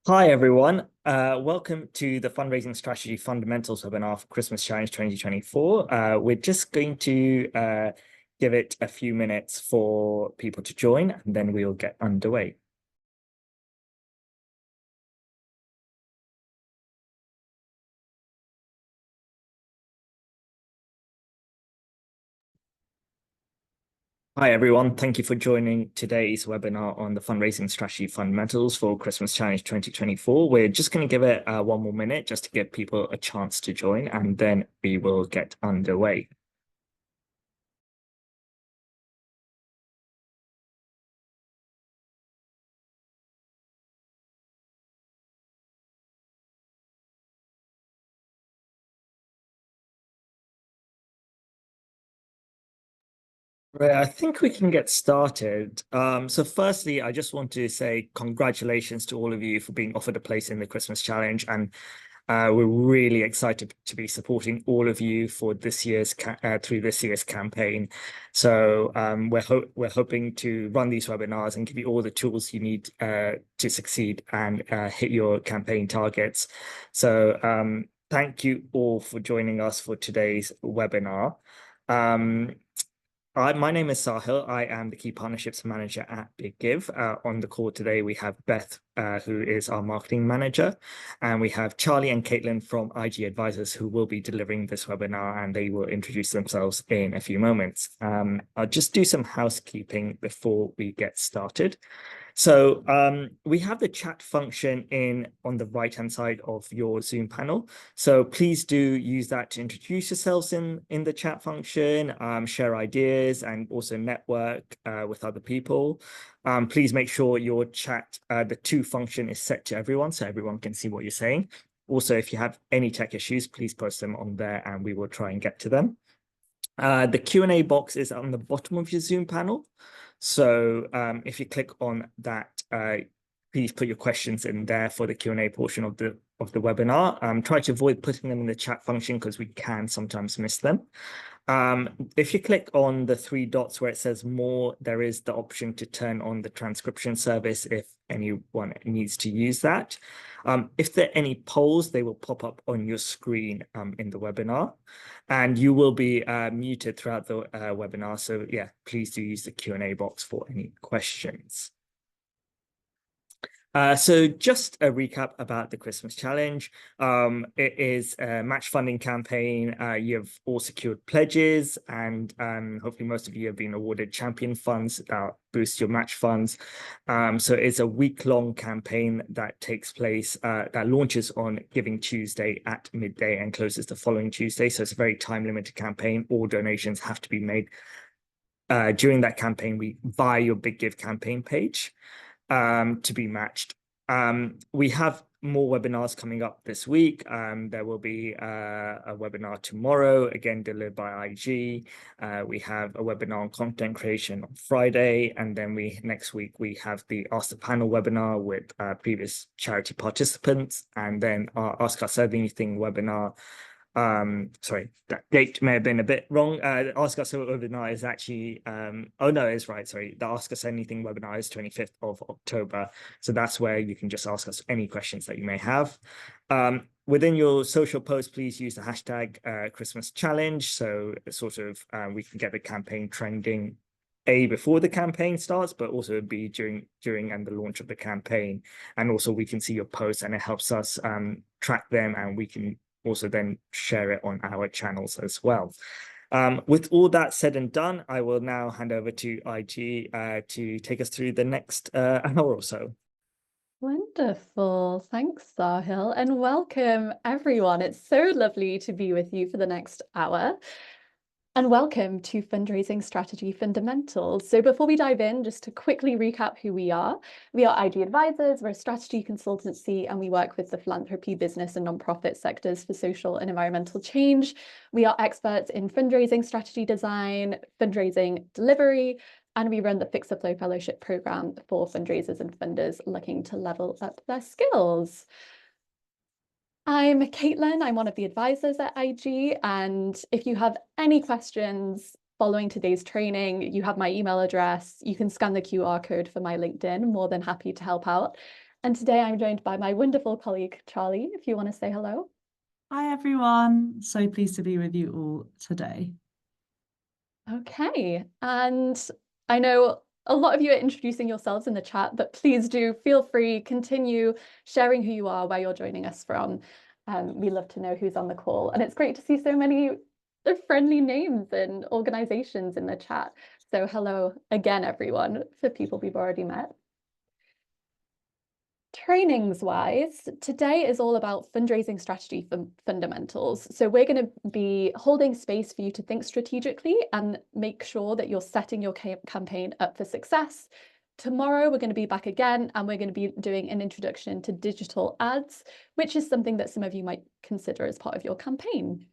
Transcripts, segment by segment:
Hi, everyone. Welcome to the Fundraising Strategy Fundamentals webinar for Christmas Challenge 2024. We're just going to give it a few minutes for people to join, and then we'll get underway. Hi, everyone. Thank you for joining today's webinar on the Fundraising Strategy Fundamentals for Christmas Challenge 2024. We're just going to give it one more minute just to give people a chance to join, and then we will get underway. Right, I think we can get started. So firstly, I just want to say congratulations to all of you for being offered a place in the Christmas Challenge. And we're really excited to be supporting all of you for this year's through this year's campaign. So we're hoping to run these webinars and give you all the tools you need to succeed and hit your campaign targets. So thank you all for joining us for today's webinar. My name is Sahil. I am the Key Partnerships Manager at Big Give. On the call today, we have Beth, who is our Marketing Manager, and we have Charlie and Caitlin from IG Advisors, who will be delivering this webinar, and they will introduce themselves in a few moments. I'll just do some housekeeping before we get started. So we have the chat function on the right-hand side of your Zoom panel. So please do use that to introduce yourselves in the chat function, share ideas, and also network with other people. Please make sure your chat, the to function is set to everyone so everyone can see what you're saying. Also, if you have any tech issues, please post them on there and we will try and get to them. The Q&A box is on the bottom of your Zoom panel. So if you click on that, please put your questions in there for the Q&A portion of the webinar. Try to avoid putting them in the chat function because we can sometimes miss them. If you click on the three dots where it says more, there is the option to turn on the transcription service if anyone needs to use that. If there are any polls, they will pop up on your screen in the webinar, and you will be muted throughout the webinar. So yeah, please do use the Q&A box for any questions. So just a recap about the Christmas Challenge. It is a match funding campaign. You have all secured pledges, and hopefully most of you have been awarded champion funds that boost your match funds. So it's a week-long campaign that takes place, that launches on Giving Tuesday at midday and closes the following Tuesday. So it's a very time-limited campaign. All donations have to be made during that campaign via your Big Give campaign page. To be matched. We have more webinars coming up this week. There will be a webinar tomorrow, again delivered by IG. We have a webinar on content creation on Friday, and then next week we have the Ask the Panel webinar with previous charity participants, and then our Ask Us Anything webinar. Sorry, that date may have been a bit wrong. The Ask Us webinar is actually oh no, it's right, sorry, the Ask Us Anything webinar is 25th of October, so that's where you can just ask us any questions that you may have. Within your social post, please use the hashtag Christmas Challenge, so sort of we can get the campaign trending before the campaign starts, but also B during and the launch of the campaign, and also we can see your posts, and it helps us track them, and we can also then share it on our channels as well. With all that said and done, I will now hand over to IG to take us through the next hour or so. Wonderful. Thanks, Sahil, and welcome everyone. It's so lovely to be with you for the next hour. And welcome to Fundraising Strategy Fundamentals. So before we dive in, just to quickly recap who we are IG Advisors, we're a strategy consultancy, and we work with the philanthropy, business, and nonprofit sectors for social and environmental change. We are experts in fundraising strategy design, fundraising delivery, and we run the Fix the Flow Fellowship program for fundraisers and funders looking to level up their skills. I'm Caitlin, I'm one of the advisors at IG, and if you have any questions following today's training, you have my email address, you can scan the QR code for my LinkedIn, more than happy to help out. And today I'm joined by my wonderful colleague, Charlie, if you want to say hello. Hi, everyone. So pleased to be with you all today. Okay, and I know a lot of you are introducing yourselves in the chat, but please do feel free, continue sharing who you are, where you're joining us from. We love to know who's on the call, and it's great to see so many friendly names and organizations in the chat. So hello again, everyone, for people we've already met. Trainings wise, today is all about fundraising strategy fundamentals. So we're going to be holding space for you to think strategically and make sure that you're setting your campaign up for success. Tomorrow, we're going to be back again, and we're going to be doing an introduction to digital ads, which is something that some of you might consider as part of your campaign.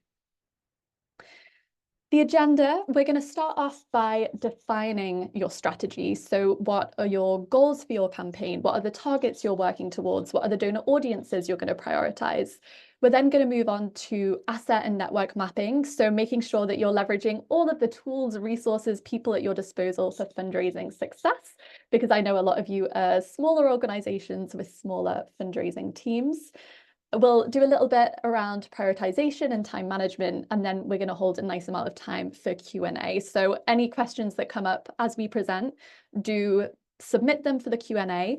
The agenda, we're going to start off by defining your strategy. So what are your goals for your campaign? What are the targets you're working towards? What are the donor audiences you're going to prioritize? We're then going to move on to asset and network mapping. So making sure that you're leveraging all of the tools, resources, people at your disposal for fundraising success, because I know a lot of you are smaller organizations with smaller fundraising teams. We'll do a little bit around prioritization and time management, and then we're going to hold a nice amount of time for Q&A. So any questions that come up as we present, do submit them for the Q&A.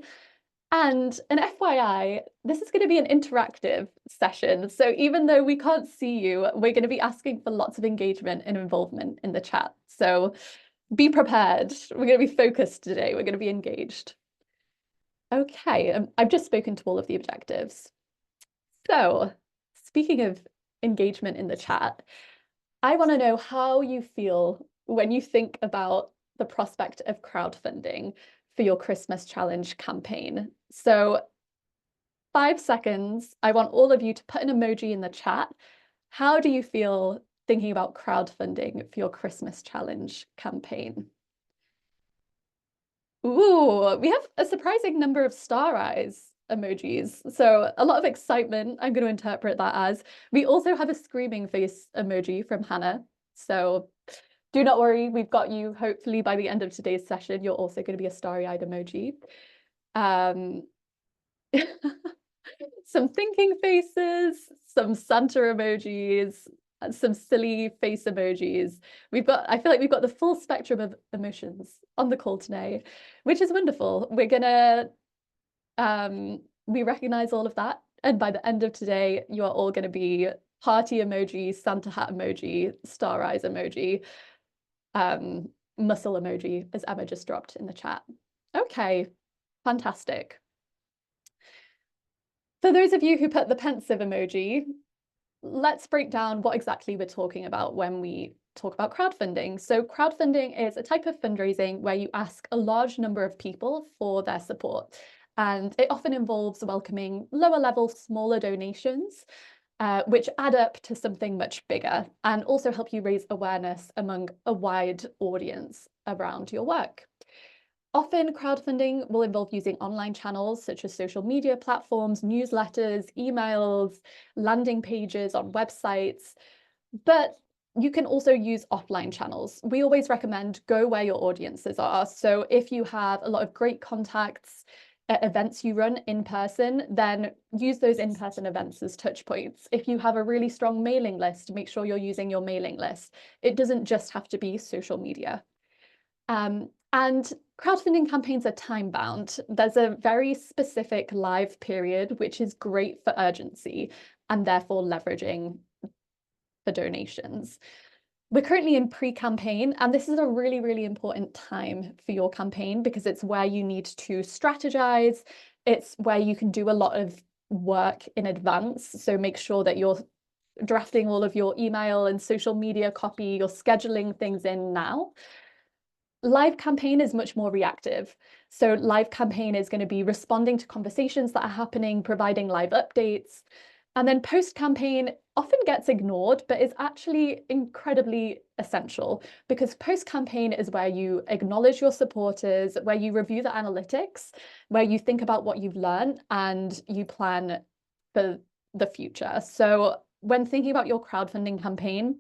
And an FYI, this is going to be an interactive session. So even though we can't see you, we're going to be asking for lots of engagement and involvement in the chat. So be prepared. We're going to be focused today. We're going to be engaged. Okay, I've just spoken to all of the objectives. So, speaking of engagement in the chat, I want to know how you feel when you think about the prospect of crowdfunding for your Christmas challenge campaign. So, 5 seconds, I want all of you to put an emoji in the chat. How do you feel thinking about crowdfunding for your Christmas challenge campaign? Ooh, we have a surprising number of star eyes emojis. So a lot of excitement, I'm going to interpret that as. We also have a screaming face emoji from Hannah. So do not worry, we've got you. Hopefully by the end of today's session, you're also going to be a starry-eyed emoji. Some thinking faces, some Santa emojis, some silly face emojis. I feel like we've got the full spectrum of emotions on the call today, which is wonderful. We're gonna, we recognize all of that. And by the end of today, you are all gonna be party emoji, Santa hat emoji, star eyes emoji, muscle emoji, as Emma just dropped in the chat. Okay, fantastic. For those of you who put the pensive emoji, let's break down what exactly we're talking about when we talk about crowdfunding. So crowdfunding is a type of fundraising where you ask a large number of people for their support. And it often involves welcoming lower level, smaller donations, which add up to something much bigger and also help you raise awareness among a wide audience around your work. Often crowdfunding will involve using online channels such as social media platforms, newsletters, emails, landing pages on websites, but you can also use offline channels. We always recommend go where your audiences are. So if you have a lot of great contacts at events you run in person, then use those in-person events as touch points. If you have a really strong mailing list, make sure you're using your mailing list. It doesn't just have to be social media. And crowdfunding campaigns are time bound. There's a very specific live period, which is great for urgency and therefore leveraging for donations. We're currently in pre-campaign, and this is a really, really important time for your campaign because it's where you need to strategize. It's where you can do a lot of work in advance. So make sure that you're drafting all of your email and social media copy, you're scheduling things in now. Live campaign is much more reactive. So live campaign is going to be responding to conversations that are happening, providing live updates. And then post campaign often gets ignored, but is actually incredibly essential because post campaign is where you acknowledge your supporters, where you review the analytics, where you think about what you've learned and you plan for the future. So when thinking about your crowdfunding campaign,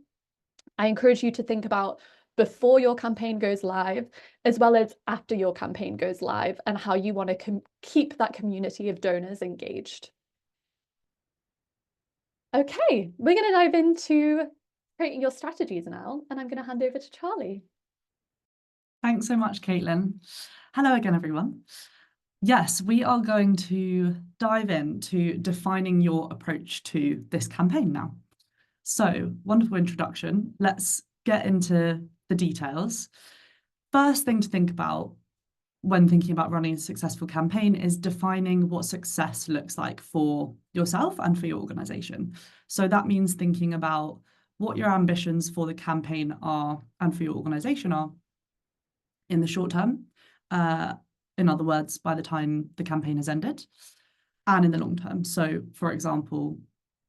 I encourage you to think about before your campaign goes live, as well as after your campaign goes live, and how you want to keep that community of donors engaged. Okay, we're going to dive into creating your strategies now, and I'm going to hand over to Charlie. Thanks so much, Caitlin. Hello again, everyone. Yes, we are going to dive into defining your approach to this campaign now. So, wonderful introduction. Let's get into the details. First thing to think about when thinking about running a successful campaign is defining what success looks like for yourself and for your organization. So that means thinking about what your ambitions for the campaign are and for your organization are in the short term. In other words, by the time the campaign has ended, and in the long term. So, for example,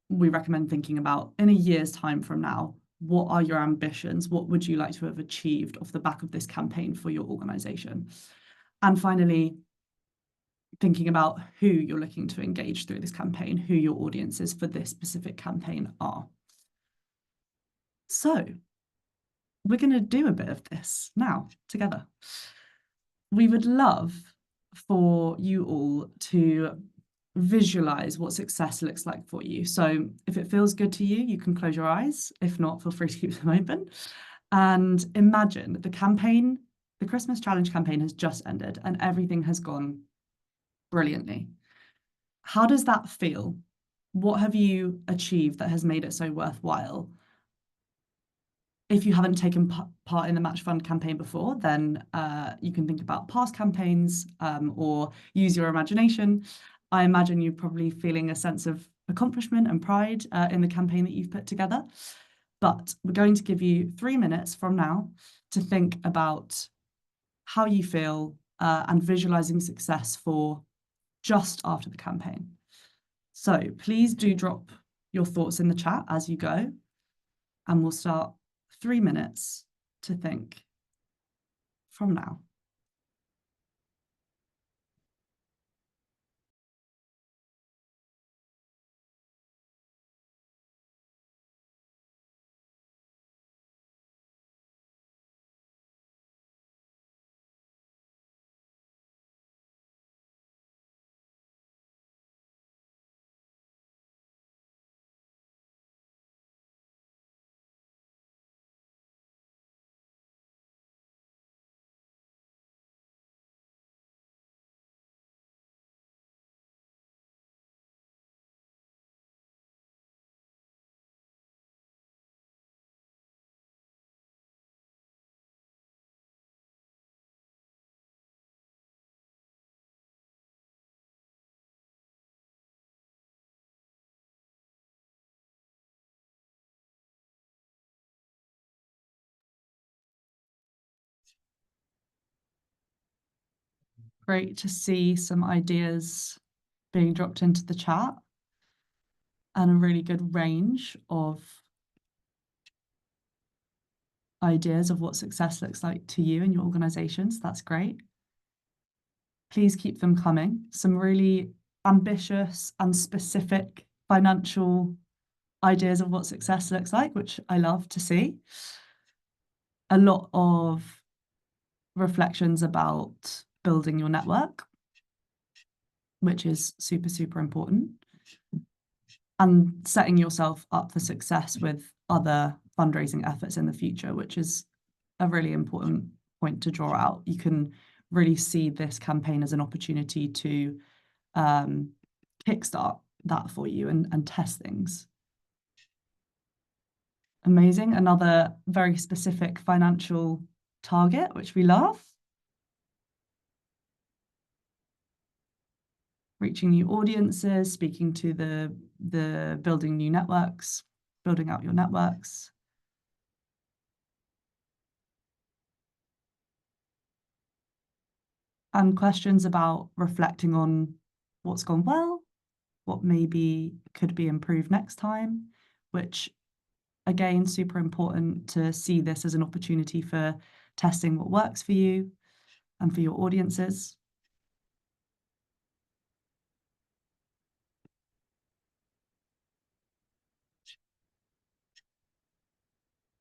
we recommend thinking about in a year's time from now, what are your ambitions? What would you like to have achieved off the back of this campaign for your organization? And finally, thinking about who you're looking to engage through this campaign, who your audiences for this specific campaign are. So we're going to do a bit of this now together. We would love for you all to visualize what success looks like for you. So if it feels good to you, you can close your eyes. If not, feel free to keep them open. And imagine the campaign, the Christmas Challenge campaign has just ended and everything has gone brilliantly. How does that feel? What have you achieved that has made it so worthwhile? If you haven't taken part in the Match Fund campaign before, then you can think about past campaigns or use your imagination. I imagine you're probably feeling a sense of accomplishment and pride in the campaign that you've put together. But we're going to give you 3 minutes from now to think about how you feel and visualizing success for just after the campaign. So please do drop your thoughts in the chat as you go, and we'll start 3 minutes to think from now. Great to see some ideas being dropped into the chat and a really good range of ideas of what success looks like to you and your organizations. That's great. Please keep them coming. Some really ambitious and specific financial ideas of what success looks like, which I love to see. A lot of reflections about building your network, which is super, super important, and setting yourself up for success with other fundraising efforts in the future, which is a really important point to draw out. You can really see this campaign as an opportunity to kickstart that for you and test things. Amazing. Another very specific financial target, which we love. Reaching new audiences, speaking to the building new networks, building out your networks. And questions about reflecting on what's gone well, what maybe could be improved next time, which again, super important to see this as an opportunity for testing what works for you and for your audiences.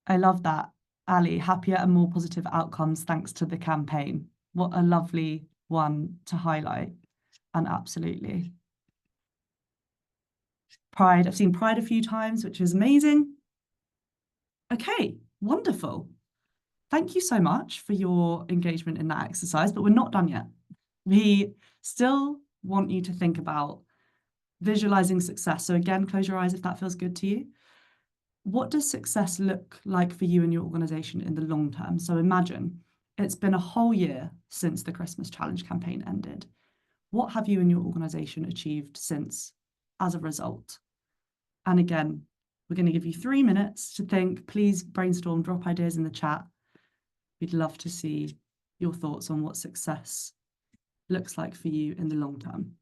I love that Ali, happier and more positive outcomes thanks to the campaign. What a lovely one to highlight. And absolutely. Pride, I've seen Pride a few times, which is amazing. Okay, wonderful. Thank you so much for your engagement in that exercise, but we're not done yet. We still want you to think about visualizing success. So again, close your eyes if that feels good to you. What does success look like for you and your organization in the long term? So imagine it's been a whole year since the Christmas Challenge campaign ended. What have you and your organization achieved since as a result? And again, we're going to give you 3 minutes to think. Please brainstorm, drop ideas in the chat. We'd love to see your thoughts on what success looks like for you in the long term.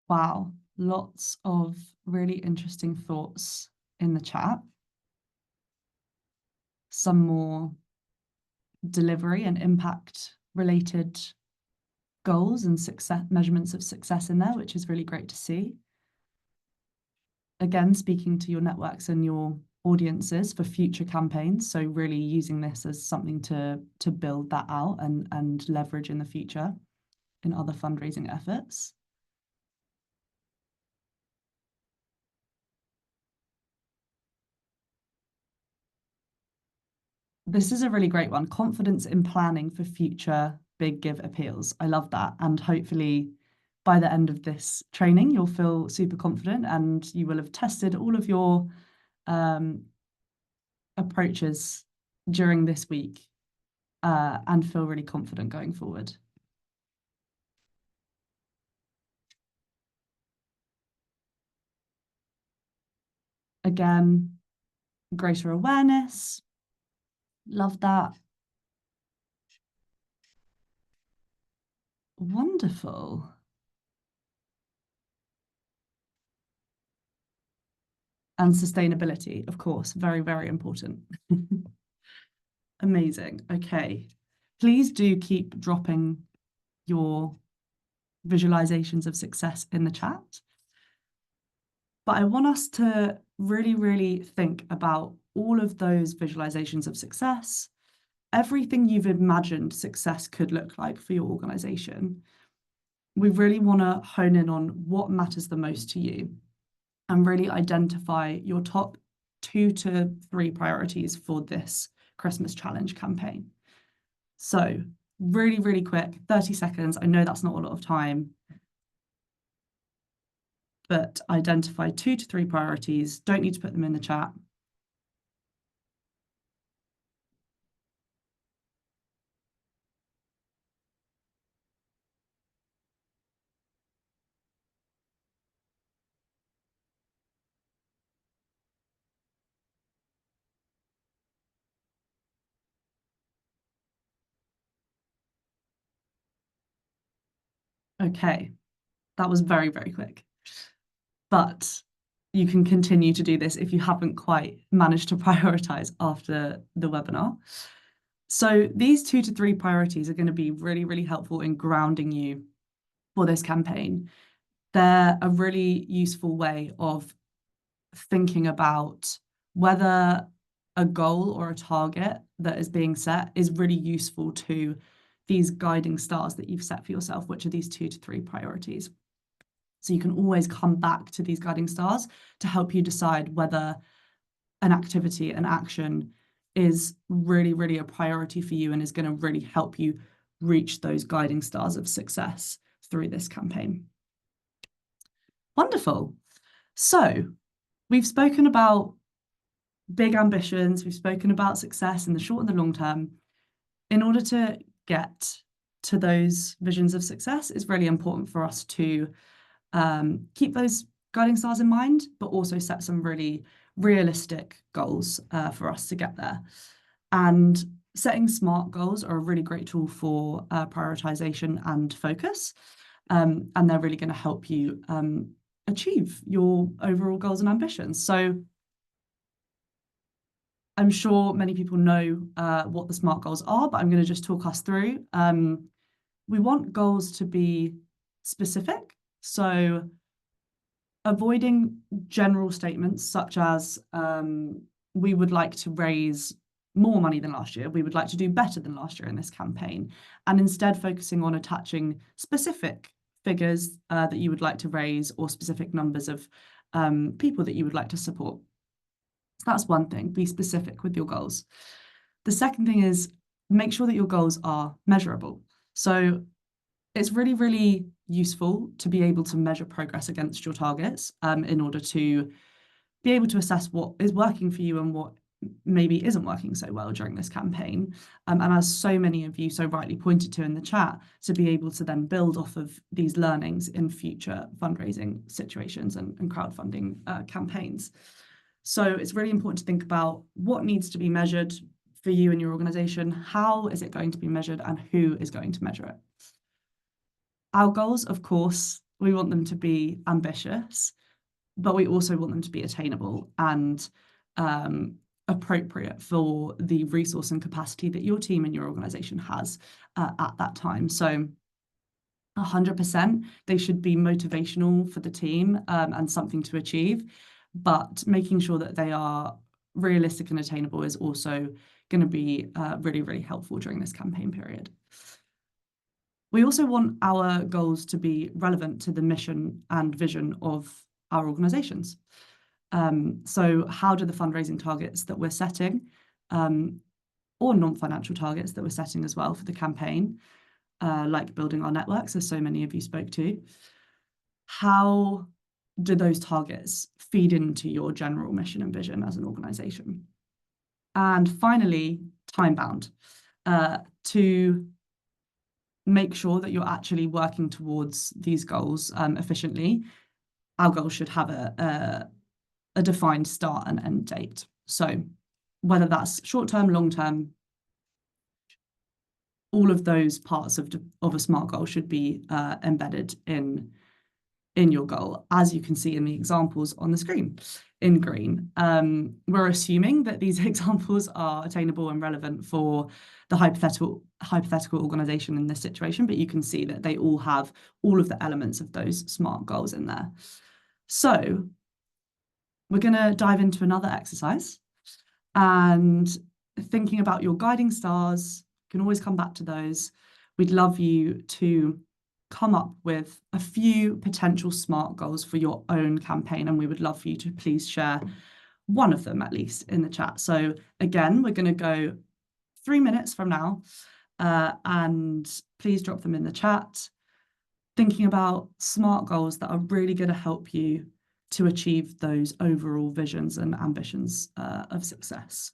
Wow, lots of really interesting thoughts in the chat. Some more delivery and impact related goals and success measurements of success in there, which is really great to see. Again, speaking to your networks and your audiences for future campaigns. So really using this as something to build that out and leverage in the future in other fundraising efforts. This is a really great one. Confidence in planning for future big give appeals. I love that. And hopefully by the end of this training, you'll feel super confident and you will have tested all of your approaches during this week and feel really confident going forward. Again, greater awareness. Love that. Wonderful. And sustainability, of course, very, very important. Amazing. Okay. Please do keep dropping your visualizations of success in the chat. But I want us to really, really think about all of those visualizations of success, everything you've imagined success could look like for your organization. We really want to hone in on what matters the most to you and really identify your top 2 to 3 priorities for this Christmas Challenge campaign. So really, really quick, 30 seconds. I know that's not a lot of time, but identify 2 to 3 priorities. Don't need to put them in the chat. Okay, that was very, very quick. But you can continue to do this if you haven't quite managed to prioritize after the webinar. So these 2 to 3 priorities are going to be really, really helpful in grounding you for this campaign. They're a really useful way of thinking about whether a goal or a target that is being set is really useful to these guiding stars that you've set for yourself, which are these 2 to 3 priorities. So you can always come back to these guiding stars to help you decide whether an activity, an action is really, really a priority for you and is going to really help you reach those guiding stars of success through this campaign. Wonderful. So we've spoken about big ambitions, we've spoken about success in the short and the long term. In order to get to those visions of success, it's really important for us to keep those guiding stars in mind, but also set some really realistic goals for us to get there. And setting SMART goals are a really great tool for prioritization and focus. And they're really going to help you achieve your overall goals and ambitions. So I'm sure many people know what the SMART goals are, but I'm going to just talk us through. We want goals to be specific. So avoiding general statements such as we would like to raise more money than last year, we would like to do better than last year in this campaign, and instead focusing on attaching specific figures that you would like to raise or specific numbers of people that you would like to support. So that's one thing, be specific with your goals. The second thing is make sure that your goals are measurable. So it's really, really useful to be able to measure progress against your targets in order to be able to assess what is working for you and what maybe isn't working so well during this campaign. And as so many of you so rightly pointed to in the chat, to be able to then build off of these learnings in future fundraising situations and crowdfunding campaigns. So it's really important to think about what needs to be measured for you and your organization, how is it going to be measured, and who is going to measure it. Our goals, of course, we want them to be ambitious, but we also want them to be attainable and appropriate for the resource and capacity that your team and your organization has at that time. So 100%, they should be motivational for the team and something to achieve, but making sure that they are realistic and attainable is also going to be really, really helpful during this campaign period. We also want our goals to be relevant to the mission and vision of our organizations. So how do the fundraising targets that we're setting, or non-financial targets that we're setting as well for the campaign, like building our networks, as so many of you spoke to, how do those targets feed into your general mission and vision as an organization? And finally, time-bound, to make sure that you're actually working towards these goals efficiently. Our goals should have a defined start and end date. So whether that's short-term, long-term, all of those parts of a SMART goal should be embedded in your goal, as you can see in the examples on the screen in green. We're assuming that these examples are attainable and relevant for the hypothetical organization in this situation, but you can see that they all have all of the elements of those SMART goals in there. So we're going to dive into another exercise, and thinking about your guiding stars, you can always come back to those. We'd love you to come up with a few potential SMART goals for your own campaign, and we would love for you to please share one of them at least in the chat. So again, we're going to go 3 minutes from now, and please drop them in the chat, thinking about SMART goals that are really going to help you to achieve those overall visions and ambitions of success.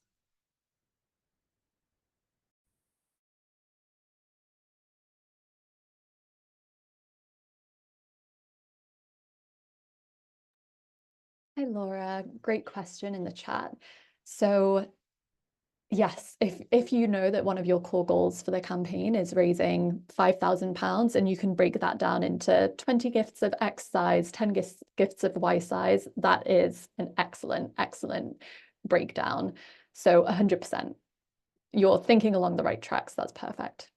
Hi, Laura. Great question in the chat. So yes, if you know that one of your core goals for the campaign is raising £5,000 and you can break that down into 20 gifts of X size, 10 gifts of Y size, that is an excellent breakdown. So 100%, you're thinking along the right tracks. That's perfect.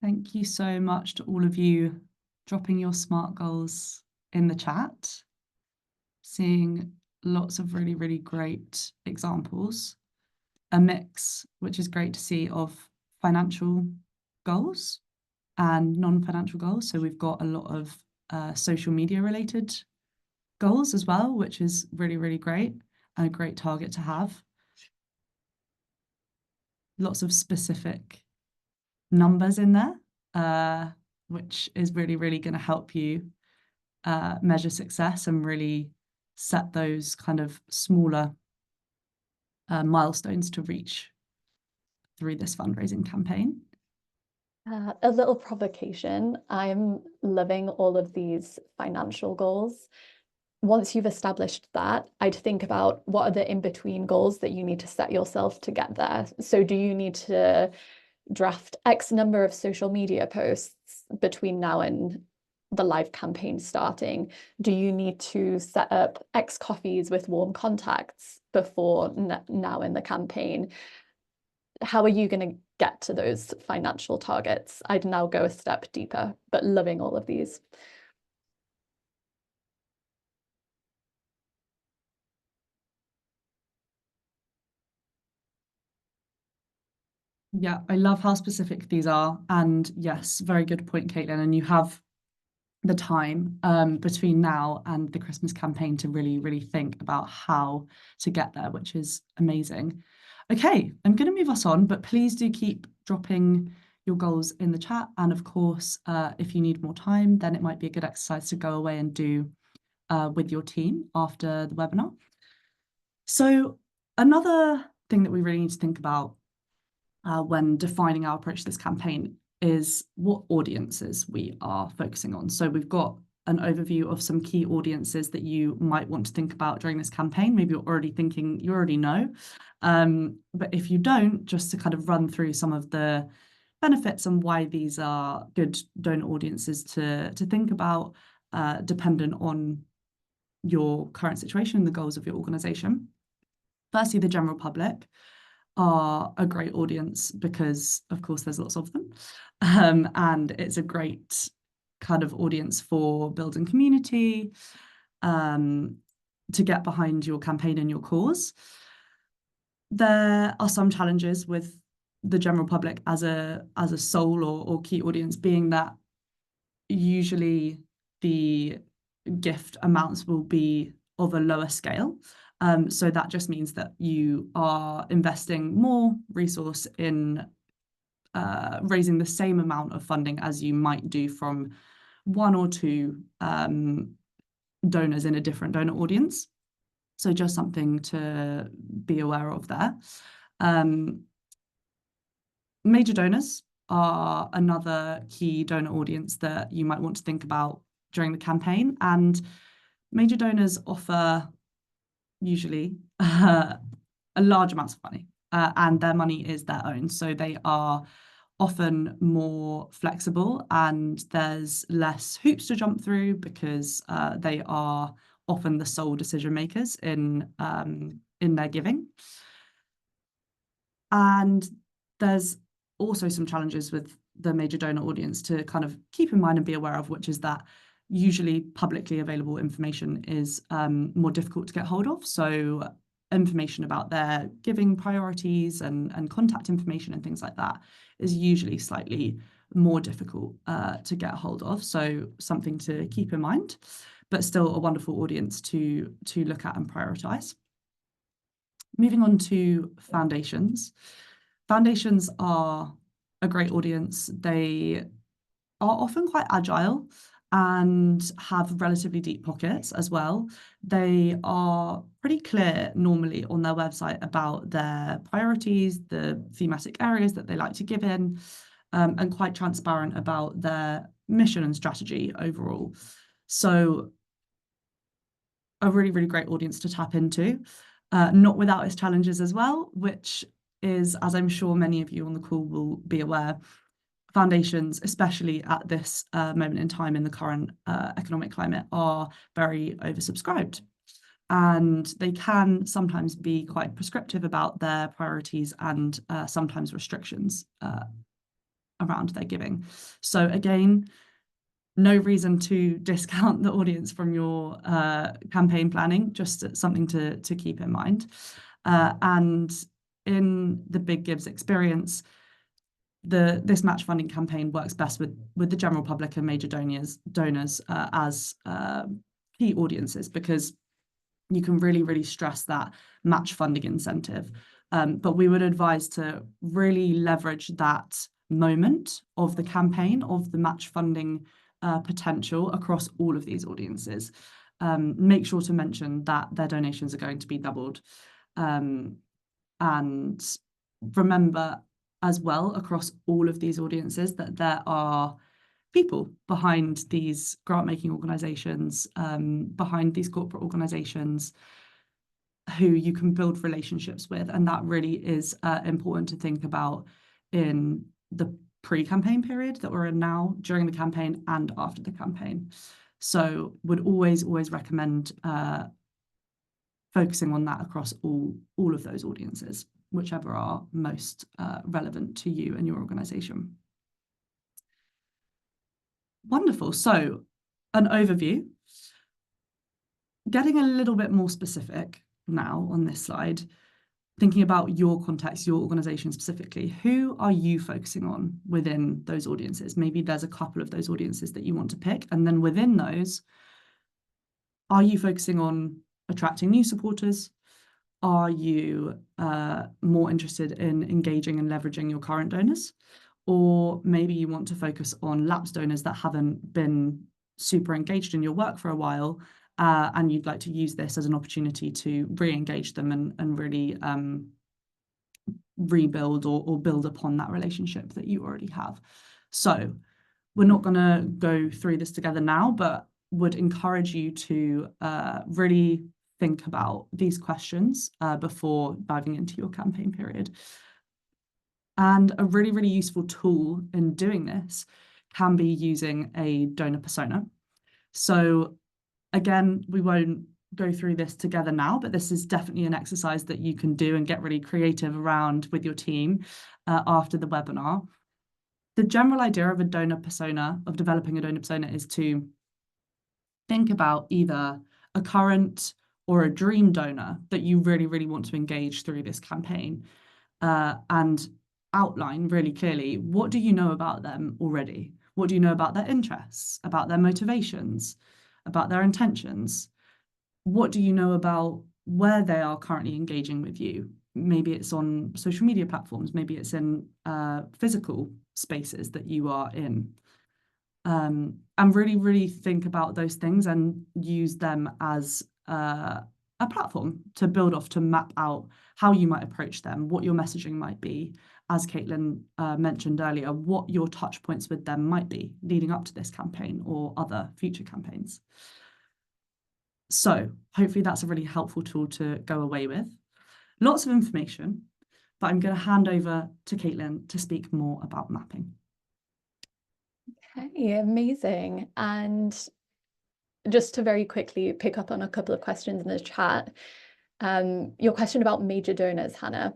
Thank you so much to all of you dropping your SMART goals in the chat. Seeing lots of really, really great examples. A mix, which is great to see, of financial goals and non-financial goals. So we've got a lot of social media related goals as well, which is really, really great and a great target to have. Lots of specific numbers in there, which is really, really going to help you measure success and really set those kind of smaller milestones to reach through this fundraising campaign. A little provocation. I'm loving all of these financial goals. Once you've established that, I'd think about what are the in-between goals that you need to set yourself to get there. So do you need to draft X number of social media posts between now and the live campaign starting? Do you need to set up X coffees with warm contacts before now in the campaign? How are you going to get to those financial targets? I'd now go a step deeper, but loving all of these. Yeah, I love how specific these are. And yes, very good point, Caitlin. And you have the time between now and the Christmas campaign to really, really think about how to get there, which is amazing. Okay, I'm going to move us on, but please do keep dropping your goals in the chat. And of course, if you need more time, then it might be a good exercise to go away and do with your team after the webinar. So another thing that we really need to think about when defining our approach to this campaign is what audiences we are focusing on. So we've got an overview of some key audiences that you might want to think about during this campaign. Maybe you're already thinking, you already know. But if you don't, just to kind of run through some of the benefits and why these are good donor audiences to think about, dependent on your current situation and the goals of your organization. Firstly, the general public are a great audience because, of course, there's lots of them. And it's a great kind of audience for building community, to get behind your campaign and your cause. There are some challenges with the general public as a sole or key audience, being that usually the gift amounts will be of a lower scale. So that just means that you are investing more resource in raising the same amount of funding as you might do from one or two donors in a different donor audience. So just something to be aware of there. Major donors are another key donor audience that you might want to think about during the campaign. And major donors offer usually a large amount of money, and their money is their own. So they are often more flexible and there's less hoops to jump through because they are often the sole decision makers in their giving. And there's also some challenges with the major donor audience to kind of keep in mind and be aware of, which is that usually publicly available information is more difficult to get hold of. So information about their giving priorities and contact information and things like that is usually slightly more difficult to get hold of. So something to keep in mind, but still a wonderful audience to look at and prioritize. Moving on to foundations. Foundations are a great audience. They are often quite agile and have relatively deep pockets as well. They are pretty clear normally on their website about their priorities, the thematic areas that they like to give in, and quite transparent about their mission and strategy overall. So a really, really great audience to tap into, not without its challenges as well, which is, as I'm sure many of you on the call will be aware, foundations, especially at this moment in time in the current economic climate, are very oversubscribed. And they can sometimes be quite prescriptive about their priorities and sometimes restrictions around their giving. So again, no reason to discount the audience from your campaign planning, just something to keep in mind. And in the Big Gives experience, this match funding campaign works best with the general public and major donors as key audiences, because you can really stress that match funding incentive. But we would advise to really leverage that moment of the campaign, of the match funding potential across all of these audiences. Make sure to mention that their donations are going to be doubled. And remember as well, across all of these audiences, that there are people behind these grant-making organisations, behind these corporate organisations, who you can build relationships with. And that really is important to think about in the pre-campaign period that we're in now, during the campaign and after the campaign. So would always recommend focusing on that across all of those audiences, whichever are most relevant to you and your organisation. Wonderful. So an overview. Getting a little bit more specific now on this slide, thinking about your context, your organisation specifically. Who are you focusing on within those audiences? Maybe there's a couple of those audiences that you want to pick, and then within those, are you focusing on attracting new supporters? Are you more interested in engaging and leveraging your current donors? Or maybe you want to focus on lapsed donors that haven't been super engaged in your work for a while, and you'd like to use this as an opportunity to re-engage them and really rebuild or build upon that relationship that you already have. So we're not going to go through this together now, but would encourage you to really think about these questions before diving into your campaign period. And a really useful tool in doing this can be using a donor persona. So again, we won't go through this together now, but this is definitely an exercise that you can do and get really creative around with your team after the webinar. The general idea of a donor persona, of developing a donor persona, is to think about either a current or a dream donor that you really want to engage through this campaign, and outline really clearly, what do you know about them already? What do you know about their interests, about their motivations, about their intentions? What do you know about where they are currently engaging with you? Maybe it's on social media platforms, maybe it's in physical spaces that you are in. And really think about those things and use them as a platform to build off, to map out how you might approach them, what your messaging might be, as Caitlin mentioned earlier, what your touch points with them might be leading up to this campaign or other future campaigns. So hopefully that's a really helpful tool to go away with. Lots of information, but I'm going to hand over to Caitlin to speak more about mapping. Okay, amazing. And just to very quickly pick up on a couple of questions in the chat, your question about major donors, Hannah,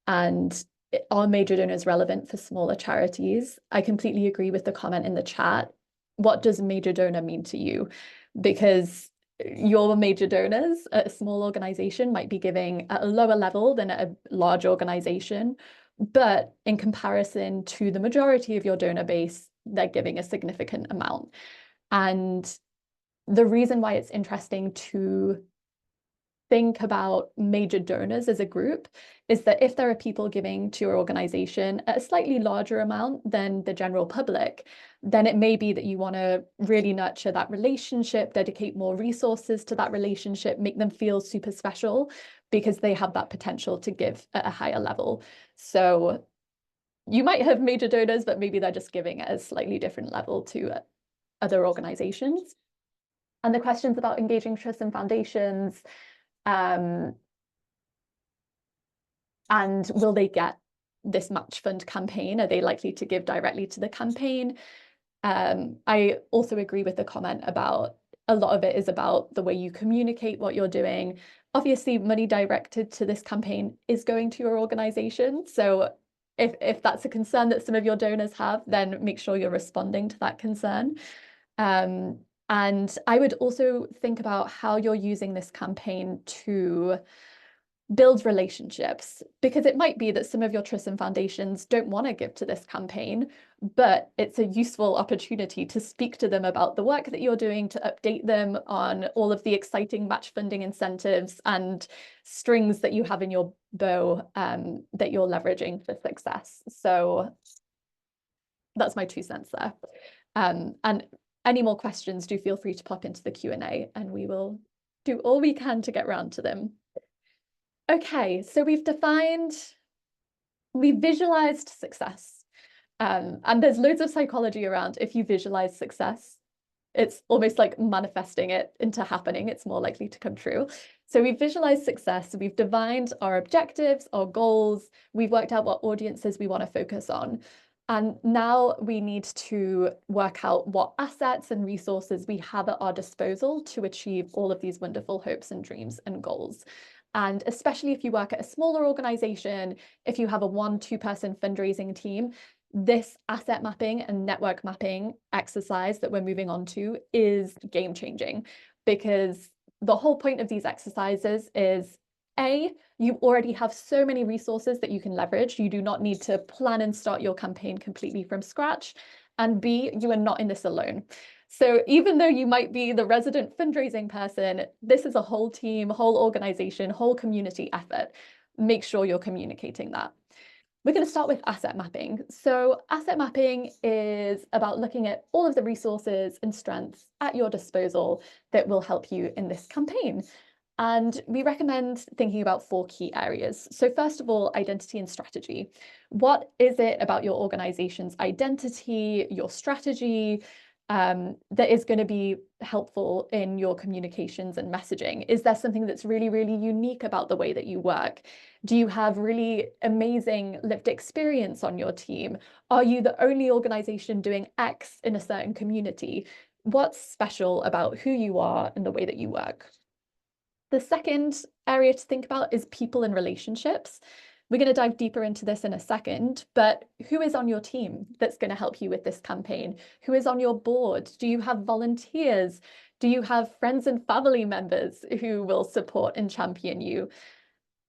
and are major donors relevant for smaller charities? I completely agree with the comment in the chat. What does major donor mean to you? Because your major donors at a small organization might be giving at a lower level than at a large organization, but in comparison to the majority of your donor base, they're giving a significant amount. And the reason why it's interesting to think about major donors as a group is that if there are people giving to your organization at a slightly larger amount than the general public, then it may be that you want to really nurture that relationship, dedicate more resources to that relationship, make them feel super special because they have that potential to give at a higher level. So you might have major donors, but maybe they're just giving at a slightly different level to other organizations. And the questions about engaging trusts and foundations, and will they get this match fund campaign? Are they likely to give directly to the campaign? I also agree with the comment about a lot of it is about the way you communicate what you're doing. Obviously, money directed to this campaign is going to your organization. So if that's a concern that some of your donors have, then make sure you're responding to that concern. And I would also think about how you're using this campaign to build relationships, because it might be that some of your trusts and foundations don't want to give to this campaign, but it's a useful opportunity to speak to them about the work that you're doing, to update them on all of the exciting match funding incentives and strings that you have in your bow that you're leveraging for success. So that's my 2 cents there. And any more questions, do feel free to pop into the Q&A and we will do all we can to get round to them. Okay, so we've visualized success. And there's loads of psychology around if you visualize success, it's almost like manifesting it into happening. It's more likely to come true. So we've visualized success, we've defined our objectives, our goals, we've worked out what audiences we want to focus on. And now we need to work out what assets and resources we have at our disposal to achieve all of these wonderful hopes and dreams and goals. And especially if you work at a smaller organization, if you have a 1-2 person fundraising team, this asset mapping and network mapping exercise that we're moving on to is game changing, because the whole point of these exercises is A, you already have so many resources that you can leverage. You do not need to plan and start your campaign completely from scratch. And B, you are not in this alone. So even though you might be the resident fundraising person, this is a whole team, whole organization, whole community effort. Make sure you're communicating that. We're going to start with asset mapping. So asset mapping is about looking at all of the resources and strengths at your disposal that will help you in this campaign. And we recommend thinking about 4 key areas. So first of all, identity and strategy. What is it about your organization's identity, your strategy, that is going to be helpful in your communications and messaging? Is there something that's really, really unique about the way that you work? Do you have really amazing lived experience on your team? Are you the only organization doing X in a certain community? What's special about who you are and the way that you work? The second area to think about is people and relationships. We're going to dive deeper into this in a second, but who is on your team that's going to help you with this campaign? Who is on your board? Do you have volunteers? Do you have friends and family members who will support and champion you?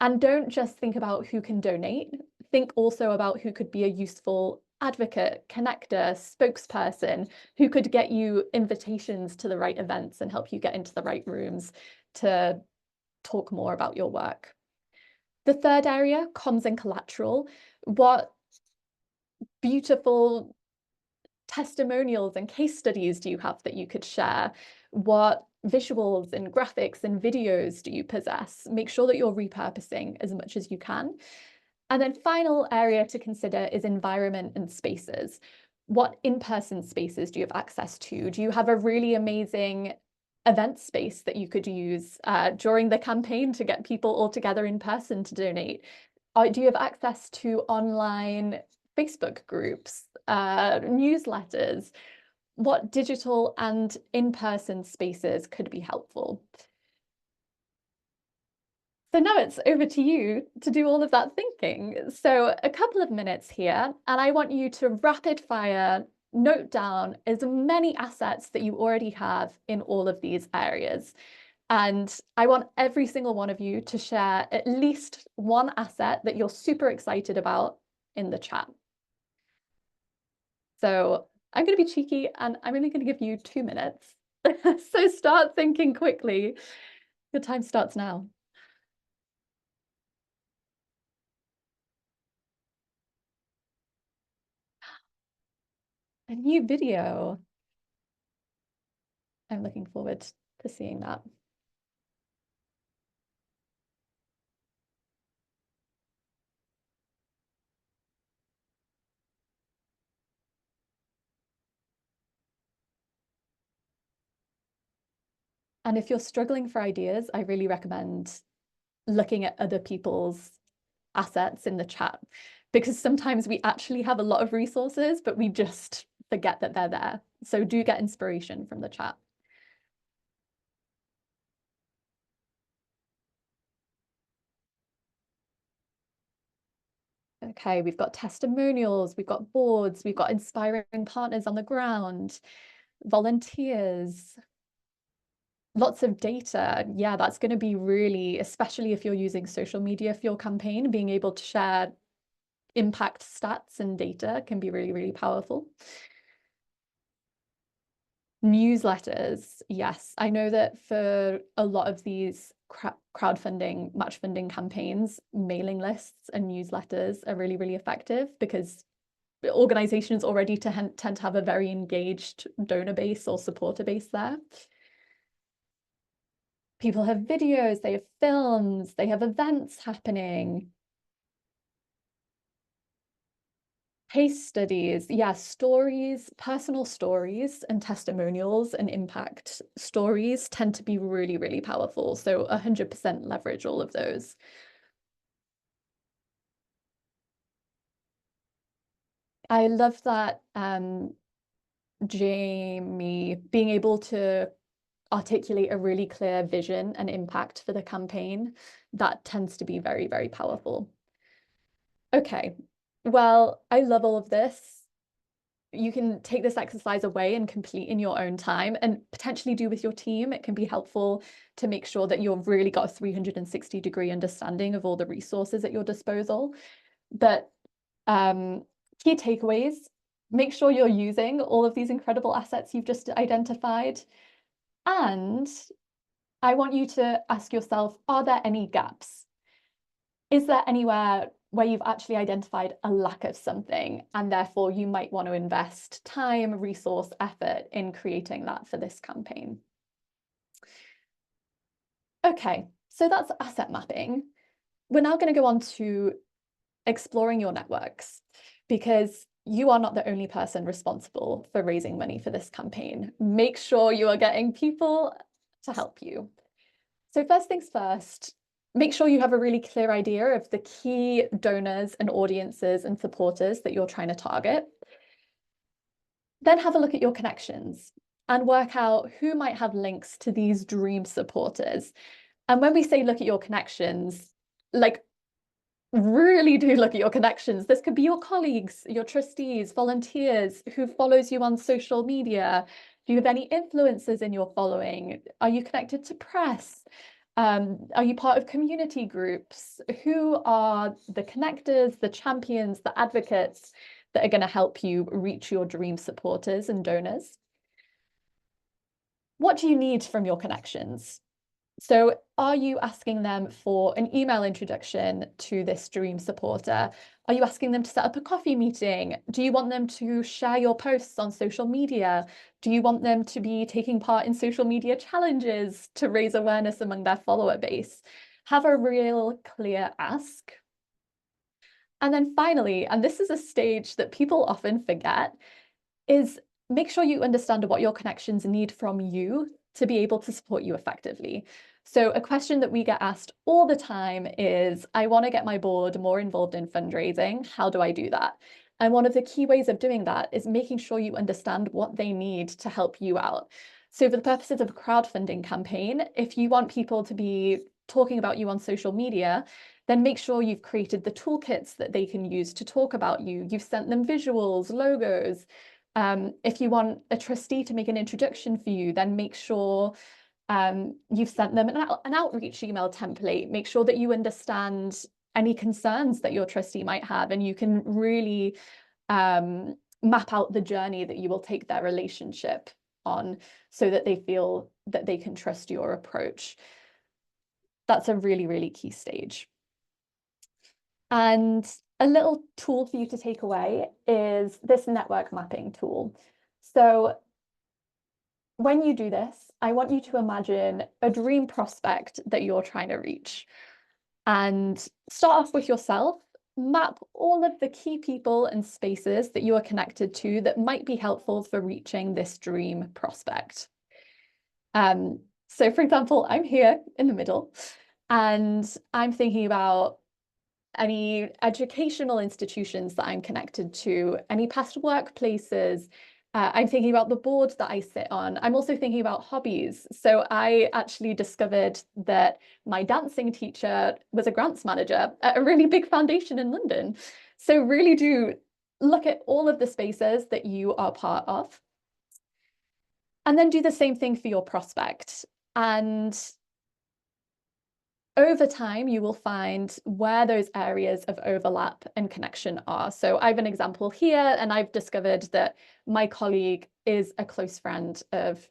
And don't just think about who can donate. Think also about who could be a useful advocate, connector, spokesperson, who could get you invitations to the right events and help you get into the right rooms to talk more about your work. The third area, comms and collateral. What beautiful testimonials and case studies do you have that you could share? What visuals and graphics and videos do you possess? Make sure that you're repurposing as much as you can. And then final area to consider is environment and spaces. What in-person spaces do you have access to? Do you have a really amazing event space that you could use during the campaign to get people all together in person to donate? Do you have access to online Facebook groups, newsletters? What digital and in-person spaces could be helpful? So now it's over to you to do all of that thinking. So a couple of minutes here, and I want you to rapid fire note down as many assets that you already have in all of these areas. And I want every single one of you to share at least one asset that you're super excited about in the chat. So I'm going to be cheeky and I'm only going to give you 2 minutes. So start thinking quickly. Your time starts now. A new video. I'm looking forward to seeing that. And if you're struggling for ideas, I really recommend looking at other people's assets in the chat, because sometimes we actually have a lot of resources, but we just forget that they're there. So do get inspiration from the chat. Okay, we've got testimonials, we've got boards, we've got inspiring partners on the ground, volunteers, lots of data. Yeah, that's going to be really, especially if you're using social media for your campaign, being able to share impact stats and data can be really, really powerful. Newsletters, yes. I know that for a lot of these crowdfunding, match funding campaigns, mailing lists and newsletters are really, really effective because organizations already tend to have a very engaged donor base or supporter base there. People have videos, they have films, they have events happening. Case studies, yeah, stories, personal stories and testimonials and impact stories tend to be really, really powerful. So 100% leverage all of those. I love that, Jamie, being able to articulate a really clear vision and impact for the campaign. That tends to be very, very powerful. Okay, well, I love all of this. You can take this exercise away and complete in your own time and potentially do with your team. It can be helpful to make sure that you've really got a 360-degree understanding of all the resources at your disposal. But key takeaways, make sure you're using all of these incredible assets you've just identified. And I want you to ask yourself, are there any gaps? Is there anywhere where you've actually identified a lack of something, and therefore you might want to invest time, resource, effort in creating that for this campaign? Okay, so that's asset mapping. We're now going to go on to exploring your networks, because you are not the only person responsible for raising money for this campaign. Make sure you are getting people to help you. So first things first, make sure you have a really clear idea of the key donors and audiences and supporters that you're trying to target. Then have a look at your connections and work out who might have links to these dream supporters. And when we say look at your connections, like really do look at your connections. This could be your colleagues, your trustees, volunteers, who follows you on social media. Do you have any influencers in your following? Are you connected to press? Are you part of community groups? Who are the connectors, the champions, the advocates that are going to help you reach your dream supporters and donors? What do you need from your connections? So are you asking them for an email introduction to this dream supporter? Are you asking them to set up a coffee meeting? Do you want them to share your posts on social media? Do you want them to be taking part in social media challenges to raise awareness among their follower base? Have a real clear ask. And then finally, and this is a stage that people often forget, is make sure you understand what your connections need from you to be able to support you effectively. So a question that we get asked all the time is, I want to get my board more involved in fundraising. How do I do that? And one of the key ways of doing that is making sure you understand what they need to help you out. So for the purposes of a crowdfunding campaign, if you want people to be talking about you on social media, then make sure you've created the toolkits that they can use to talk about you. You've sent them visuals, logos. If you want a trustee to make an introduction for you, then make sure you've sent them an outreach email template. Make sure that you understand any concerns that your trustee might have, and you can really map out the journey that you will take their relationship on so that they feel that they can trust your approach. That's a really, really key stage. And a little tool for you to take away is this network mapping tool. So when you do this, I want you to imagine a dream prospect that you're trying to reach. And start off with yourself, map all of the key people and spaces that you are connected to that might be helpful for reaching this dream prospect. So for example, I'm here in the middle, and I'm thinking about any educational institutions that I'm connected to, any past workplaces. I'm thinking about the board that I sit on. I'm also thinking about hobbies. So I actually discovered that my dancing teacher was a grants manager at a really big foundation in London. So really do look at all of the spaces that you are part of. And then do the same thing for your prospect. And over time, you will find where those areas of overlap and connection are. So I have an example here, and I've discovered that my colleague is a close friend of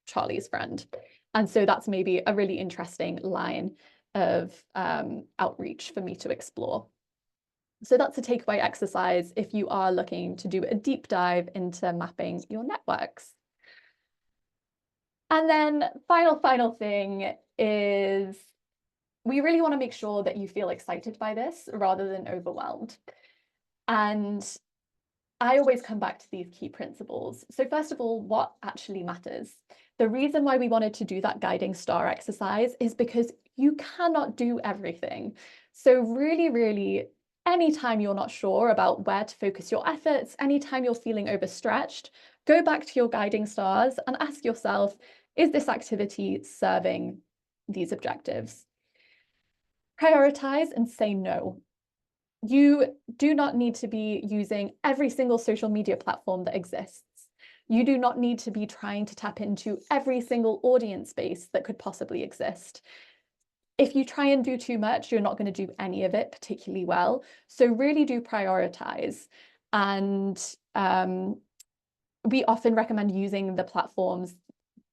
Charlie's friend. And so that's maybe a really interesting line of outreach for me to explore. So that's a takeaway exercise if you are looking to do a deep dive into mapping your networks. And then final thing is we really want to make sure that you feel excited by this rather than overwhelmed. And I always come back to these key principles. So first of all, what actually matters? The reason why we wanted to do that guiding star exercise is because you cannot do everything. So really, anytime you're not sure about where to focus your efforts, anytime you're feeling overstretched, go back to your guiding stars and ask yourself, is this activity serving these objectives? Prioritize and say no. You do not need to be using every single social media platform that exists. You do not need to be trying to tap into every single audience space that could possibly exist. If you try and do too much, you're not going to do any of it particularly well. So really do prioritize. And we often recommend using the platforms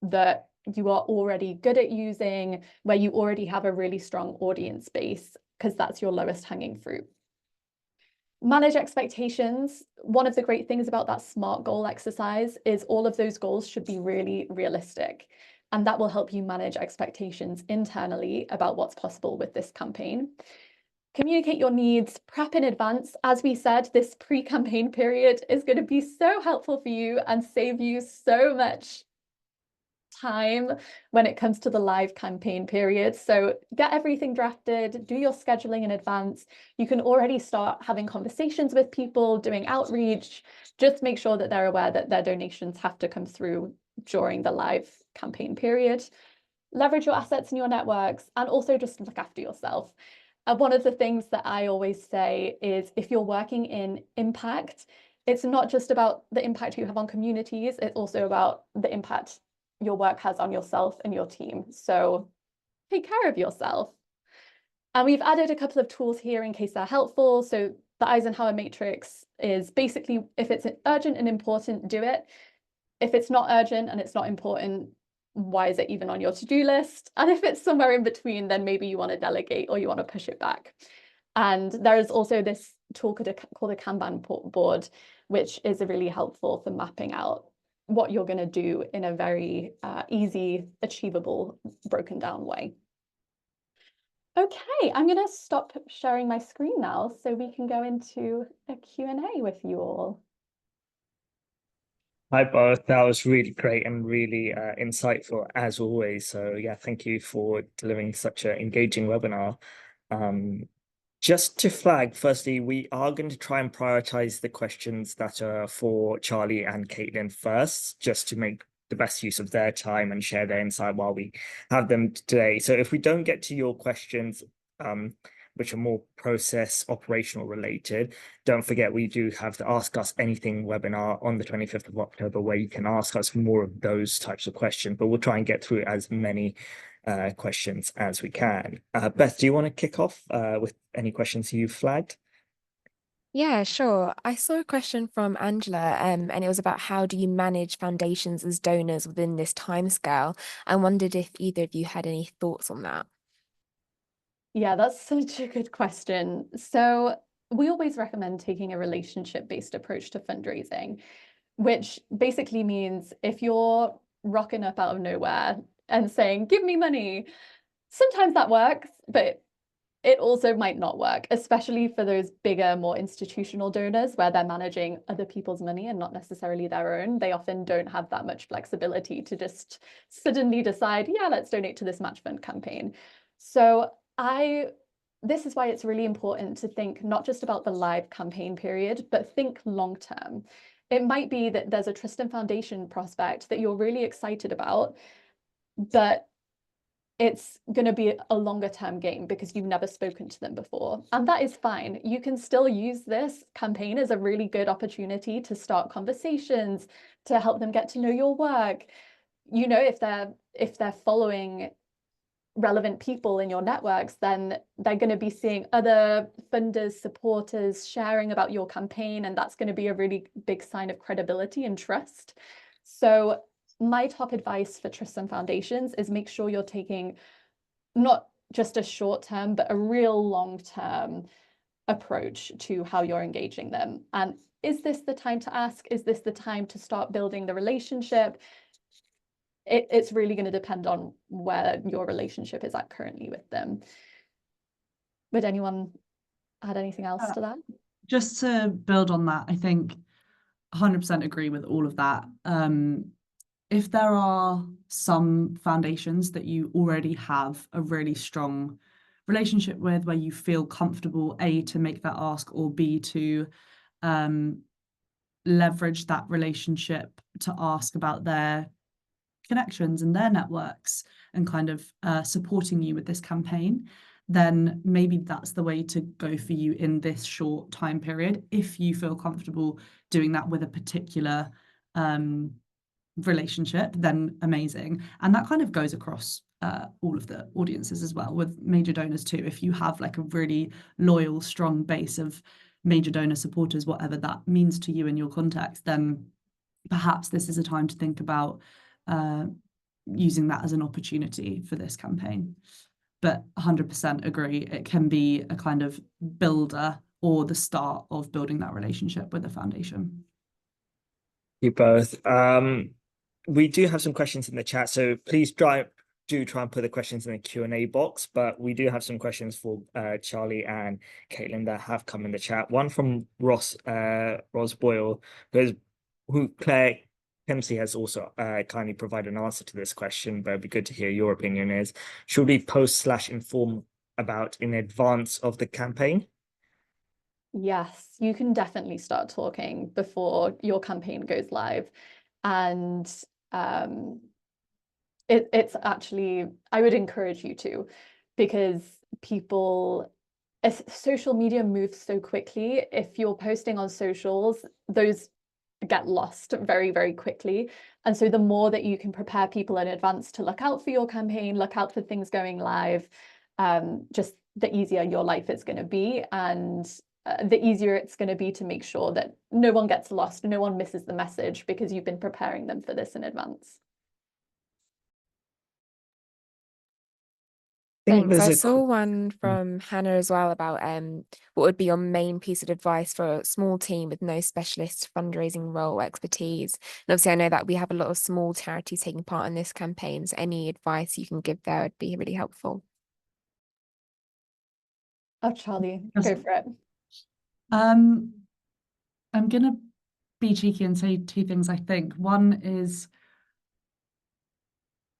that you are already good at using, where you already have a really strong audience base, because that's your lowest hanging fruit. Manage expectations. One of the great things about that SMART goal exercise is all of those goals should be really realistic. And that will help you manage expectations internally about what's possible with this campaign. Communicate your needs, prep in advance. As we said, this pre-campaign period is going to be so helpful for you and save you so much time when it comes to the live campaign period. So get everything drafted, do your scheduling in advance. You can already start having conversations with people, doing outreach. Just make sure that they're aware that their donations have to come through during the live campaign period. Leverage your assets in your networks, and also just look after yourself. One of the things that I always say is if you're working in impact, it's not just about the impact you have on communities, it's also about the impact your work has on yourself and your team. So take care of yourself. And we've added a couple of tools here in case they're helpful. So the Eisenhower matrix is basically, if it's urgent and important, do it. If it's not urgent and it's not important, why is it even on your to-do list? And if it's somewhere in between, then maybe you want to delegate or you want to push it back. And there is also this tool called a Kanban board, which is really helpful for mapping out what you're going to do in a very easy, achievable, broken down way. Okay, I'm going to stop sharing my screen now so we can go into a Q&A with you all. Hi both, that was really great and really insightful as always. So yeah, thank you for delivering such an engaging webinar. Just to flag, firstly, we are going to try and prioritize the questions that are for Charlie and Caitlin first, just to make the best use of their time and share their insight while we have them today. So if we don't get to your questions, which are more process operational related, don't forget we do have the Ask Us Anything webinar on the 25th of October, where you can ask us more of those types of questions, but we'll try and get through as many questions as we can. Beth, do you want to kick off with any questions you've flagged? Yeah, sure. I saw a question from Angela, and it was about how do you manage foundations as donors within this timescale? I wondered if either of you had any thoughts on that. Yeah, that's such a good question. So we always recommend taking a relationship-based approach to fundraising, which basically means if you're rocking up out of nowhere and saying, give me money, sometimes that works, but it also might not work, especially for those bigger, more institutional donors where they're managing other people's money and not necessarily their own. They often don't have that much flexibility to just suddenly decide, yeah, let's donate to this match fund campaign. So this is why it's really important to think not just about the live campaign period, but think long term. It might be that there's a trust and foundation prospect that you're really excited about, but it's going to be a longer term game because you've never spoken to them before. And that is fine. You can still use this campaign as a really good opportunity to start conversations, to help them get to know your work. You know, if they're following relevant people in your networks, then they're going to be seeing other funders, supporters sharing about your campaign, and that's going to be a really big sign of credibility and trust. So my top advice for trusts and foundations is make sure you're taking not just a short term, but a real long term approach to how you're engaging them. And is this the time to ask? Is this the time to start building the relationship? It's really going to depend on where your relationship is at currently with them. Would anyone add anything else to that? Just to build on that, I think 100% agree with all of that. If there are some foundations that you already have a really strong relationship with, where you feel comfortable, A, to make that ask, or B, to leverage that relationship to ask about their connections and their networks and kind of supporting you with this campaign, then maybe that's the way to go for you in this short time period, if you feel comfortable doing that with a particular relationship, then amazing. And that kind of goes across all of the audiences as well, with major donors too. If you have like a really loyal, strong base of major donor supporters, whatever that means to you in your context, then perhaps this is a time to think about using that as an opportunity for this campaign. But 100% agree, it can be a kind of builder or the start of building that relationship with a foundation. You both. We do have some questions in the chat, so please do try and put the questions in the Q&A box, but we do have some questions for Charlie and Caitlin that have come in the chat. One from Ross Boyle, who Claire Kempsey has also kindly provided an answer to this question, but it'd be good to hear your opinion is, should we post/inform about in advance of the campaign? Yes, you can definitely start talking before your campaign goes live. And it's actually, I would encourage you to, because social media moves so quickly. If you're posting on socials, those get lost very, very quickly. And so the more that you can prepare people in advance to look out for your campaign, look out for things going live, just the easier your life is going to be. And the easier it's going to be to make sure that no one gets lost, no one misses the message, because you've been preparing them for this in advance. Thanks. I saw one from Hannah as well about what would be your main piece of advice for a small team with no specialist fundraising role expertise. And obviously I know that we have a lot of small charities taking part in this campaign, so any advice you can give there would be really helpful. Oh, Charlie, go for it. I'm gonna be cheeky and say two things, I think. One is,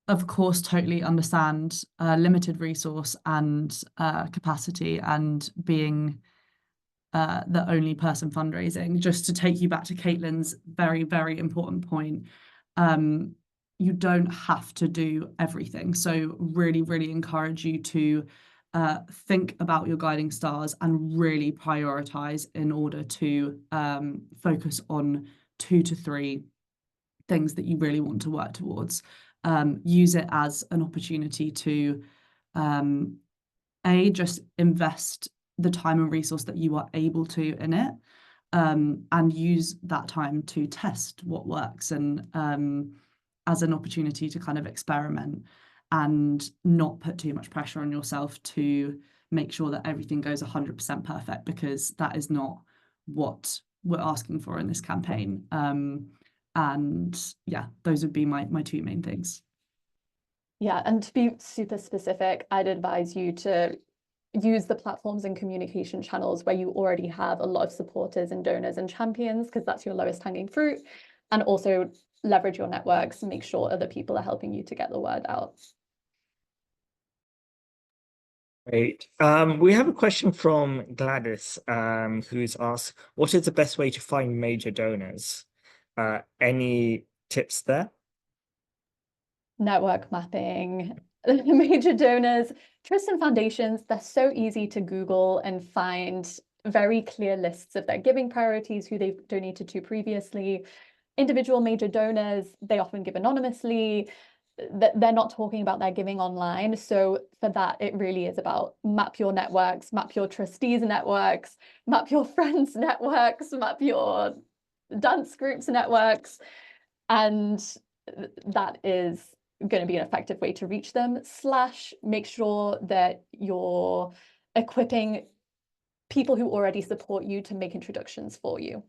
of course, totally understand limited resource and capacity, and being the only person fundraising. Just to take you back to Caitlin's very, very important point, you don't have to do everything. So really, really encourage you to think about your guiding stars and really prioritize in order to focus on 2 to 3 things that you really want to work towards. Use it as an opportunity to just invest the time and resource that you are able to in it, and use that time to test what works, and as an opportunity to kind of experiment and not put too much pressure on yourself to make sure that everything goes 100% perfect, because that is not what we're asking for in this campaign. And yeah, those would be my 2 main things. Yeah, and to be super specific, I'd advise you to use the platforms and communication channels where you already have a lot of supporters and donors and champions, because that's your lowest hanging fruit. And also leverage your networks and make sure other people are helping you to get the word out. Great. We have a question from Gladys, who's asked, what is the best way to find major donors? Any tips there? Network mapping, major donors, trusts and foundations, they're so easy to Google and find very clear lists of their giving priorities, who they've donated to previously. Individual major donors, they often give anonymously. They're not talking about their giving online. So for that, it really is about map your networks, map your trustees networks, map your friends networks, map your dance groups networks. And that is going to be an effective way to reach them, / make sure that you're equipping people who already support you to make introductions for you.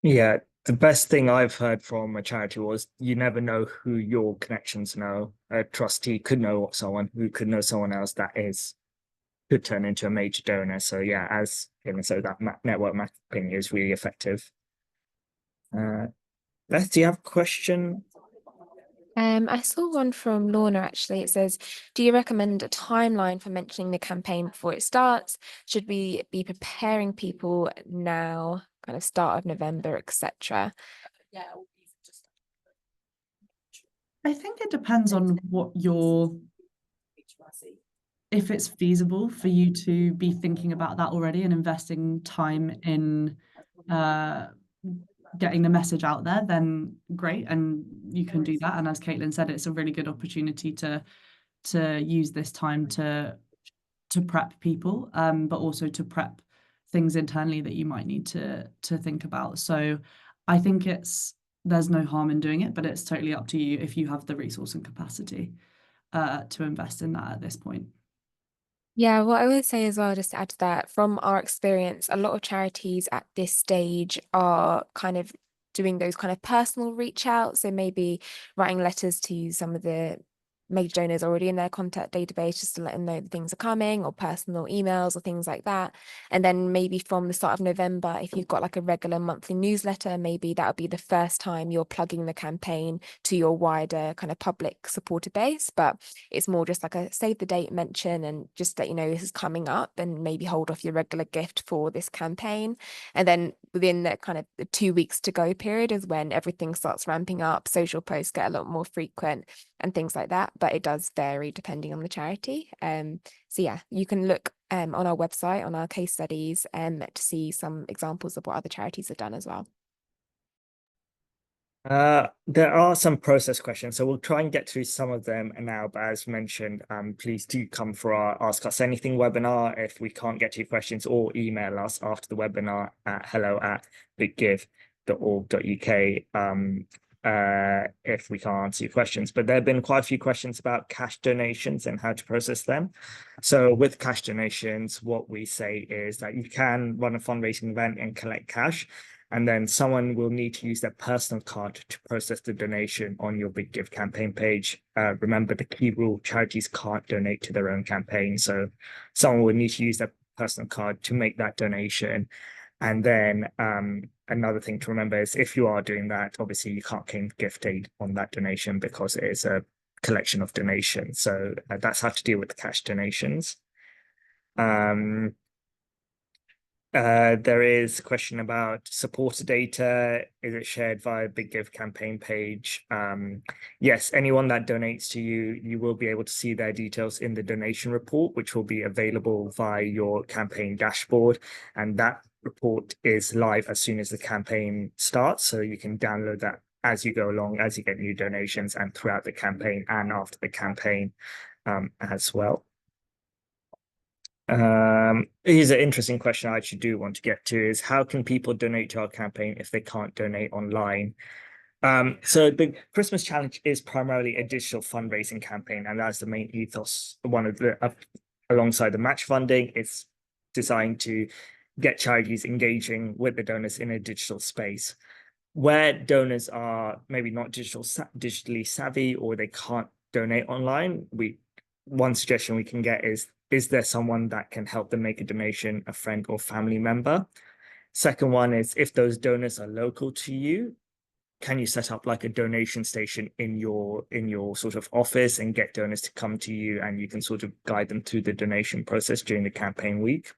Yeah, the best thing I've heard from a charity was you never know who your connections know. A trustee could know someone who could know someone else that could turn into a major donor. So yeah, as so that network mapping is really effective. Beth, do you have a question? I saw one from Lorna actually. It says, do you recommend a timeline for mentioning the campaign before it starts? Should we be preparing people now, kind of start of November, etc.? I think it depends on if it's feasible for you to be thinking about that already and investing time in getting the message out there, then great, and you can do that. And as Caitlin said, it's a really good opportunity to use this time to prep people, but also to prep things internally that you might need to think about. So I think there's no harm in doing it, but it's totally up to you if you have the resource and capacity to invest in that at this point. Yeah, what I would say as well, just to add to that, from our experience, a lot of charities at this stage are kind of doing those kind of personal reach outs. So maybe writing letters to some of the major donors already in their contact database just to let them know that things are coming, or personal emails or things like that. And then maybe from the start of November, if you've got like a regular monthly newsletter, maybe that would be the first time you're plugging the campaign to your wider kind of public supporter base. But it's more just like a save the date mention and just let you know this is coming up, and maybe hold off your regular gift for this campaign. And then within the kind of the 2 weeks to go period is when everything starts ramping up, social posts get a lot more frequent and things like that, but it does vary depending on the charity. So yeah, you can look on our website, on our case studies, to see some examples of what other charities have done as well. There are some process questions, so we'll try and get through some of them now. But as mentioned, please do come for our Ask Us Anything webinar if we can't get to your questions, or email us after the webinar at hello@biggive.org.uk if we can't answer your questions. But there have been quite a few questions about cash donations and how to process them. So with cash donations, what we say is that you can run a fundraising event and collect cash, and then someone will need to use their personal card to process the donation on your Big Give campaign page. Remember, the key rule, charities can't donate to their own campaign. So someone will need to use their personal card to make that donation. And then another thing to remember is if you are doing that, obviously you can't claim gift aid on that donation because it is a collection of donations. So that's how to deal with the cash donations. There is a question about supporter data. Is it shared via Big Give campaign page? Yes, anyone that donates to you, you will be able to see their details in the donation report, which will be available via your campaign dashboard. And that report is live as soon as the campaign starts. So you can download that as you go along, as you get new donations, and throughout the campaign and after the campaign as well. Here's an interesting question I actually do want to get to, is how can people donate to our campaign if they can't donate online? So the Christmas Challenge is primarily a digital fundraising campaign, and that's the main ethos. One of the alongside the match funding, it's designed to get charities engaging with the donors in a digital space. Where donors are maybe not digitally savvy, or they can't donate online, one suggestion we can get is there someone that can help them make a donation, a friend or family member? Second one is, if those donors are local to you, can you set up like a donation station in your sort of office and get donors to come to you, and you can sort of guide them through the donation process during the campaign week?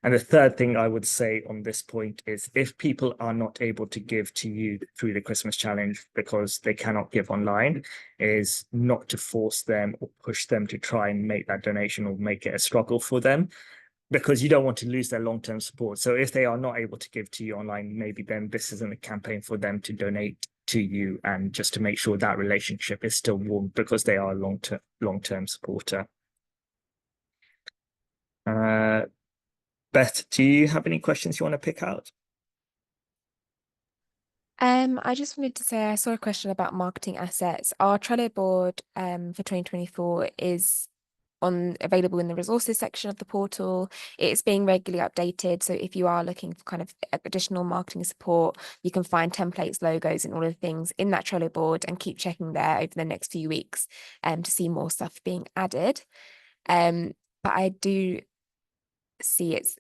And the third thing I would say on this point is if people are not able to give to you through the Christmas challenge because they cannot give online, is not to force them or push them to try and make that donation or make it a struggle for them, because you don't want to lose their long-term support. So if they are not able to give to you online, maybe then this isn't a campaign for them to donate to you, and just to make sure that relationship is still warm because they are a long-term supporter. Beth, do you have any questions you want to pick out? I just wanted to say I saw a question about marketing assets. Our Trello board for 2024 is available in the resources section of the portal. It's being regularly updated. So if you are looking for kind of additional marketing support, you can find templates, logos, and all of the things in that Trello board, and keep checking there over the next few weeks to see more stuff being added. But I do see it's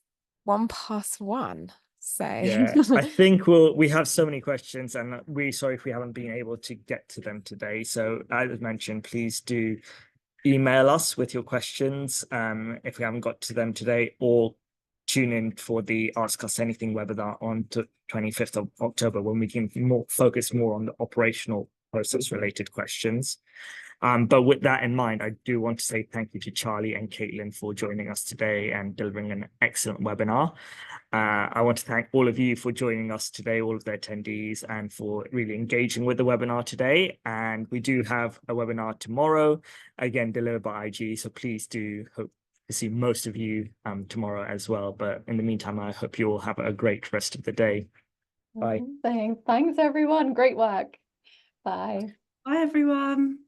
1:01. So yeah, I think we have so many questions, and really sorry if we haven't been able to get to them today. So as mentioned, please do email us with your questions if we haven't got to them today, or tune in for the Ask Us Anything webinar on 25th of October, when we can focus more on the operational process related questions. But with that in mind, I do want to say thank you to Charlie and Caitlin for joining us today and delivering an excellent webinar. I want to thank all of you for joining us today, all of the attendees, and for really engaging with the webinar today. And we do have a webinar tomorrow, again, delivered by IG. So please do hope to see most of you tomorrow as well. But in the meantime, I hope you all have a great rest of the day. Bye. Thanks, everyone. Great work. Bye. Bye, everyone.